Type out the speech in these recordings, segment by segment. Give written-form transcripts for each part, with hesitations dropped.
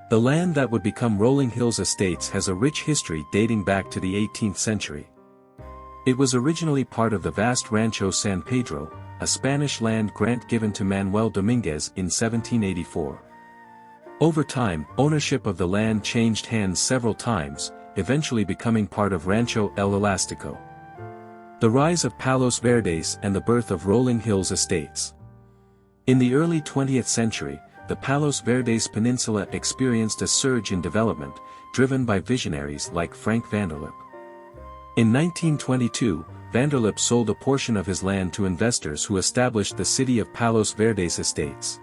The land that would become Rolling Hills Estates has a rich history dating back to the 18th century. It was originally part of the vast Rancho San Pedro, a Spanish land grant given to Manuel Dominguez in 1784. Over time, ownership of the land changed hands several times, eventually becoming part of Rancho El Elástico. The rise of Palos Verdes and the birth of Rolling Hills Estates. In the early 20th century, the Palos Verdes Peninsula experienced a surge in development, driven by visionaries like Frank Vanderlip. In 1922, Vanderlip sold a portion of his land to investors who established the city of Palos Verdes Estates.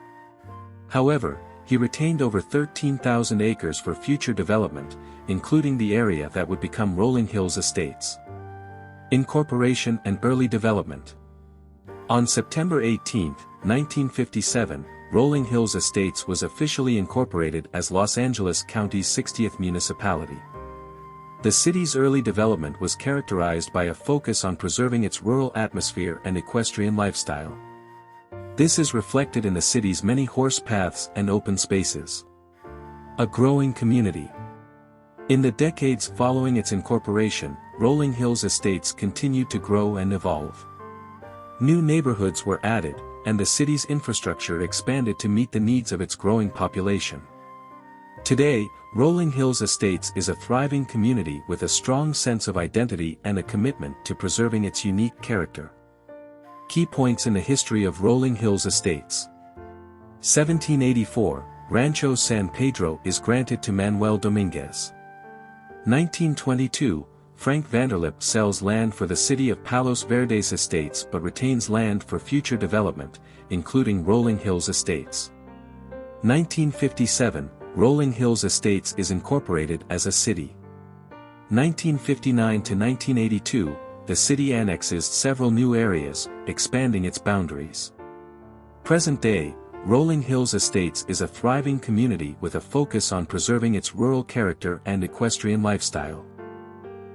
However, he retained over 13,000 acres for future development, including the area that would become Rolling Hills Estates. Incorporation and early development. On September 18, 1957, Rolling Hills Estates was officially incorporated as Los Angeles County's 60th municipality. The city's early development was characterized by a focus on preserving its rural atmosphere and equestrian lifestyle. This is reflected in the city's many horse paths and open spaces. A growing community. In the decades following its incorporation, Rolling Hills Estates continued to grow and evolve. New neighborhoods were added, and the city's infrastructure expanded to meet the needs of its growing population. Today, Rolling Hills Estates is a thriving community with a strong sense of identity and a commitment to preserving its unique character. Key points in the history of Rolling Hills Estates. 1784, Rancho San Pedro is granted to Manuel Dominguez. 1922, Frank Vanderlip sells land for the city of Palos Verdes Estates but retains land for future development, including Rolling Hills Estates. 1957, Rolling Hills Estates is incorporated as a city. 1959 to 1982, the city annexes several new areas, expanding its boundaries. Present day, Rolling Hills Estates is a thriving community with a focus on preserving its rural character and equestrian lifestyle.